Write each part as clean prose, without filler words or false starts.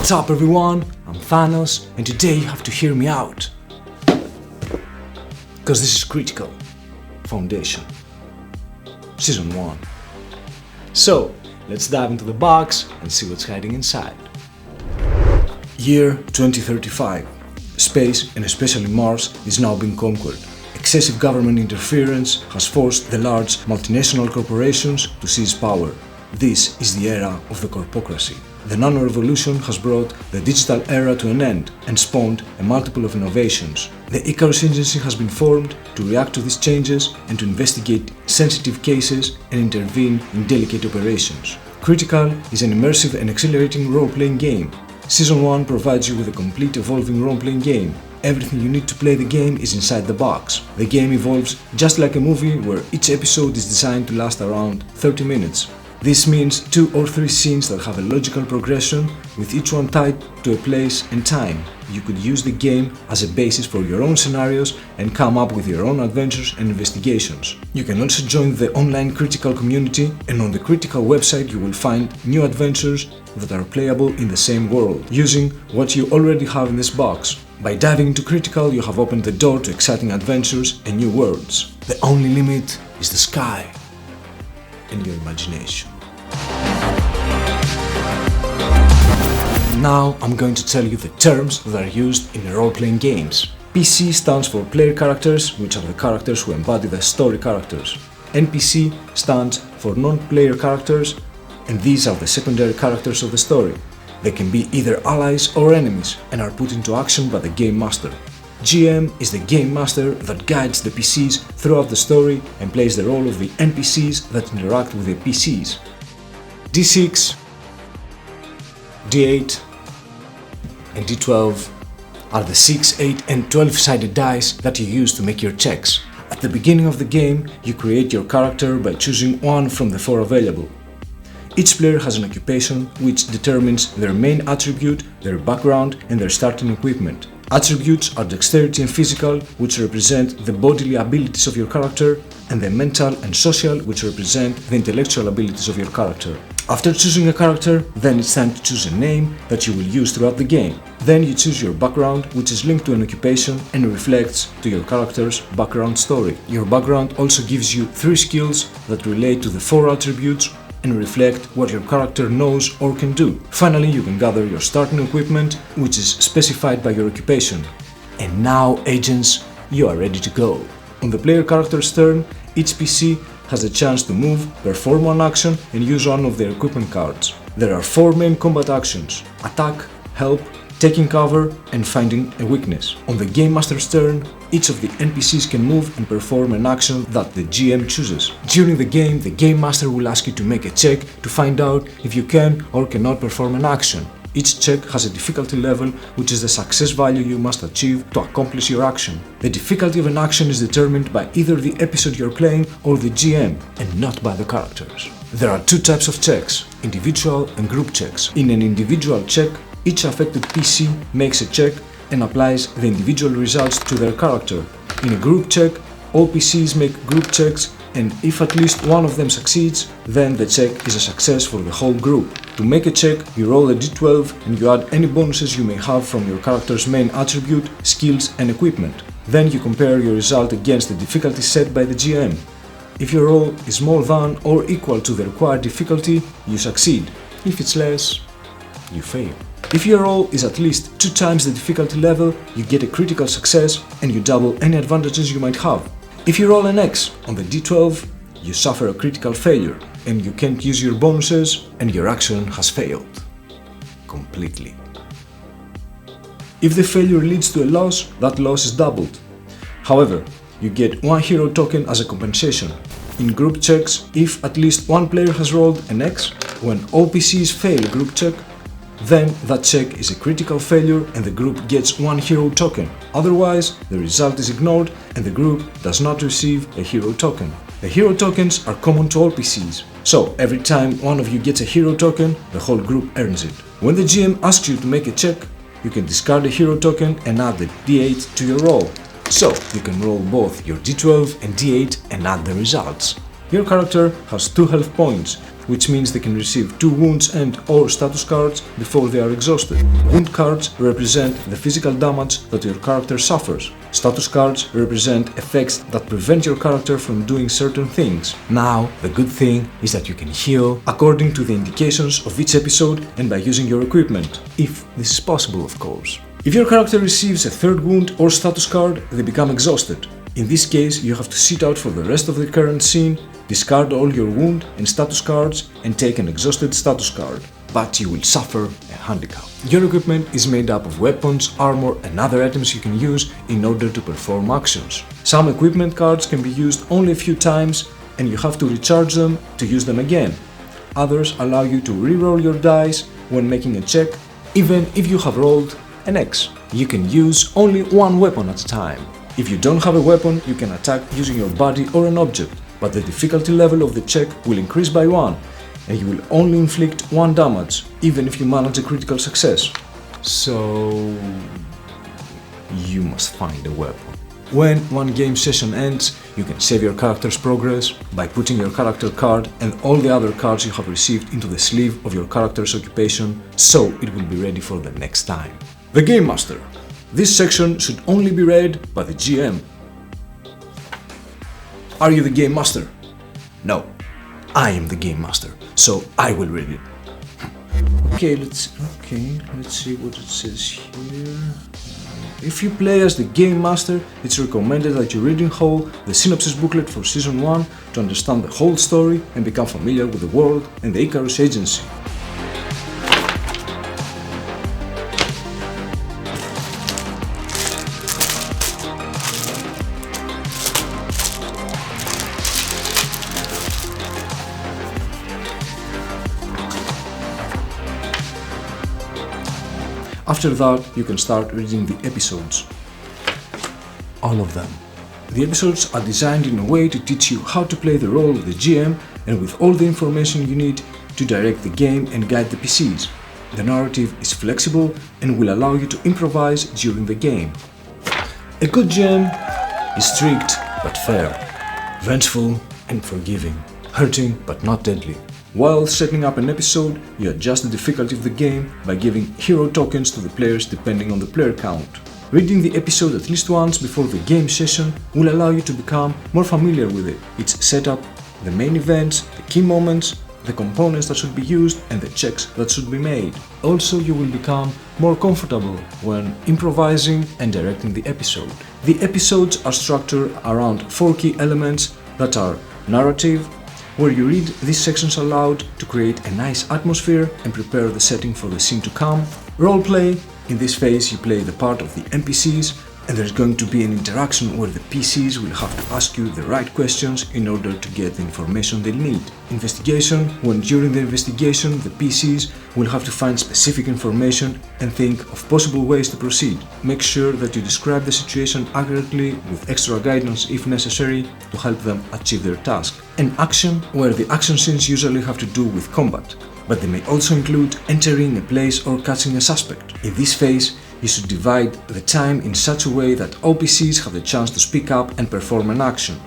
What's up everyone, I'm Thanos and today you have to hear me out. Because this is critical. Foundation. Season 1. So, let's dive into the box and see what's hiding inside. Year 2035. Space, and especially Mars, is now being conquered. Excessive government interference has forced the large multinational corporations to seize power. This is the era of the corpocracy. The nano-revolution has brought the digital era to an end and spawned a multiple of innovations. The Icarus agency has been formed to react to these changes and to investigate sensitive cases and intervene in delicate operations. Critical is an immersive and exhilarating role-playing game. Season 1 provides you with a complete evolving role-playing game. Everything you need to play the game is inside the box. The game evolves just like a movie where each episode is designed to last around 30 minutes. This means 2 or 3 scenes that have a logical progression, with each one tied to a place and time. You could use the game as a basis for your own scenarios and come up with your own adventures and investigations. You can also join the online Critical community, and on the Critical website you will find new adventures that are playable in the same world, using what you already have in this box. By diving into Critical, you have opened the door to exciting adventures and new worlds. The only limit is the sky and your imagination. Now I'm going to tell you the terms that are used in role-playing games. PC stands for player characters, which are the characters who embody the story characters. NPC stands for non-player characters, and these are the secondary characters of the story. They can be either allies or enemies and are put into action by the Gamemaster. GM is the Gamemaster that guides the PCs throughout the story and plays the role of the NPCs that interact with the PCs. D6, D8 and D12 are the 6, 8 and 12-sided dice that you use to make your checks. At the beginning of the game, you create your character by choosing one from the 4 available. Each player has an occupation which determines their main attribute, their background and their starting equipment. Attributes are dexterity and physical, which represent the bodily abilities of your character, and the mental and social, which represent the intellectual abilities of your character. After choosing a character, then it's time to choose a name that you will use throughout the game. Then you choose your background, which is linked to an occupation and reflects to your character's background story. Your background also gives you 3 skills that relate to the 4 attributes and reflect what your character knows or can do. Finally, you can gather your starting equipment, which is specified by your occupation. And now, agents, you are ready to go. On the player character's turn, each PC has a chance to move, perform one action and use one of their equipment cards. There are 4 main combat actions: attack, help, taking cover and finding a weakness. On the Gamemaster's turn, each of the NPCs can move and perform an action that the GM chooses. During the game, the Gamemaster will ask you to make a check to find out if you can or cannot perform an action. Each check has a difficulty level, which is the success value you must achieve to accomplish your action. The difficulty of an action is determined by either the episode you're playing or the GM, and not by the characters. There are 2 types of checks: individual and group checks. In an individual check, each affected PC makes a check and applies the individual results to their character. In a group check, all PCs make group checks, and if at least one of them succeeds, then the check is a success for the whole group. To make a check, you roll a d12 and you add any bonuses you may have from your character's main attribute, skills and equipment. Then you compare your result against the difficulty set by the GM. If your roll is more than or equal to the required difficulty, you succeed. If it's less, you fail. If your roll is at least 2 times the difficulty level, you get a critical success and you double any advantages you might have. If you roll an X on the d12, you suffer a critical failure and you can't use your bonuses and your action has failed. Completely. If the failure leads to a loss, that loss is doubled. However, you get 1 hero token as a compensation. In group checks, if at least one player has rolled an X, when all PCs fail a group check, then that check is a critical failure and the group gets 1 hero token. Otherwise, the result is ignored and the group does not receive a hero token. The hero tokens are common to all PCs, so every time one of you gets a hero token, the whole group earns it. When the GM asks you to make a check, you can discard a hero token and add the D8 to your roll. So, you can roll both your D12 and D8 and add the results. Your character has 2 health points, which means they can receive 2 wounds and/or status cards before they are exhausted. Wound cards represent the physical damage that your character suffers. Status cards represent effects that prevent your character from doing certain things. Now, the good thing is that you can heal according to the indications of each episode and by using your equipment, if this is possible, of course. If your character receives a 3rd wound or status card, they become exhausted. In this case, you have to sit out for the rest of the current scene, discard all your wound and status cards, and take an exhausted status card. But you will suffer a handicap. Your equipment is made up of weapons, armor, and other items you can use in order to perform actions. Some equipment cards can be used only a few times, and you have to recharge them to use them again. Others allow you to re-roll your dice when making a check, even if you have rolled an X. You can use only one weapon at a time. If you don't have a weapon, you can attack using your body or an object, but the difficulty level of the check will increase by 1, and you will only inflict 1 damage, even if you manage a critical success. So you must find a weapon. When one game session ends, you can save your character's progress by putting your character card and all the other cards you have received into the sleeve of your character's occupation, so it will be ready for the next time. The Game Master. This section should only be read by the GM. Are you the Game Master? No, I am the Game Master, so I will read it. Okay, let's see what it says here. If you play as the Game Master, it's recommended that you read in whole the synopsis booklet for Season 1 to understand the whole story and become familiar with the world and the Icarus agency. After that, you can start reading the episodes. All of them. The episodes are designed in a way to teach you how to play the role of the GM and with all the information you need to direct the game and guide the PCs. The narrative is flexible and will allow you to improvise during the game. A good GM is strict but fair, vengeful and forgiving, hurting but not deadly. While setting up an episode, you adjust the difficulty of the game by giving hero tokens to the players depending on the player count. Reading the episode at least once before the game session will allow you to become more familiar with it, its setup, the main events, the key moments, the components that should be used and the checks that should be made. Also, you will become more comfortable when improvising and directing the episode. The episodes are structured around 4 key elements that are narrative, where you read these sections aloud to create a nice atmosphere and prepare the setting for the scene to come. Roleplay. In this phase you play the part of the NPCs and there's going to be an interaction where the PCs will have to ask you the right questions in order to get the information they need. Investigation, when during the investigation the PCs will have to find specific information and think of possible ways to proceed. Make sure that you describe the situation accurately with extra guidance if necessary to help them achieve their task. And action, where the action scenes usually have to do with combat, but they may also include entering a place or catching a suspect. In this phase, you should divide the time in such a way that all PCs have the chance to speak up and perform an action.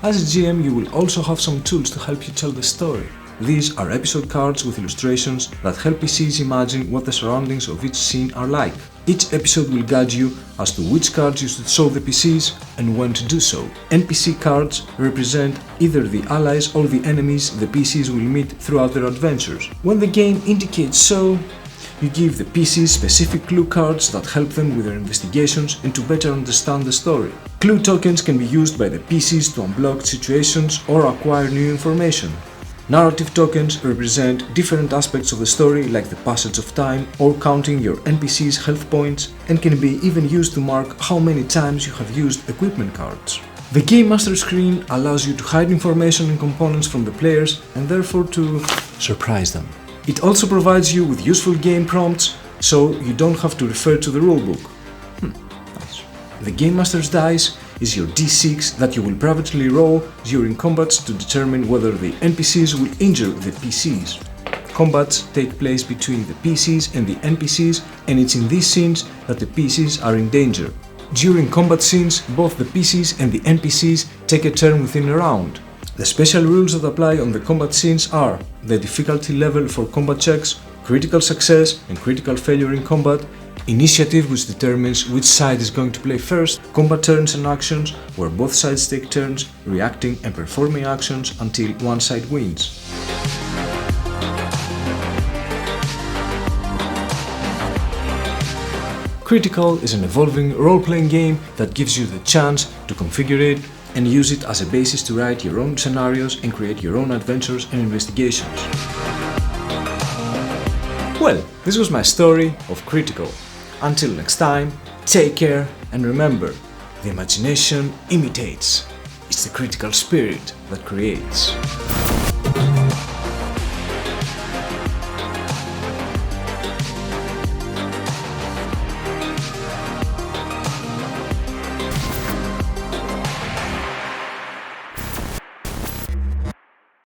As a GM, you will also have some tools to help you tell the story. These are episode cards with illustrations that help PCs imagine what the surroundings of each scene are like. Each episode will guide you as to which cards you should show the PCs and when to do so. NPC cards represent either the allies or the enemies the PCs will meet throughout their adventures. When the game indicates so, you give the PCs specific clue cards that help them with their investigations and to better understand the story. Clue tokens can be used by the PCs to unblock situations or acquire new information. Narrative tokens represent different aspects of the story, like the passage of time or counting your NPC's health points, and can be even used to mark how many times you have used equipment cards. The Game Master screen allows you to hide information and components from the players and therefore to surprise them. It also provides you with useful game prompts, so you don't have to refer to the rulebook. Nice. The Game Master's dice is your D6 that you will privately roll during combats to determine whether the NPCs will injure the PCs. Combats take place between the PCs and the NPCs, and it's in these scenes that the PCs are in danger. During combat scenes, both the PCs and the NPCs take a turn within a round. The special rules that apply on the combat scenes are the difficulty level for combat checks, critical success and critical failure in combat, initiative, which determines which side is going to play first, combat turns and actions, where both sides take turns reacting and performing actions until one side wins. Critical is an evolving role-playing game that gives you the chance to configure it and use it as a basis to write your own scenarios and create your own adventures and investigations. Well, this was my story of Critical. Until next time, take care and remember, the imagination imitates. It's the critical spirit that creates.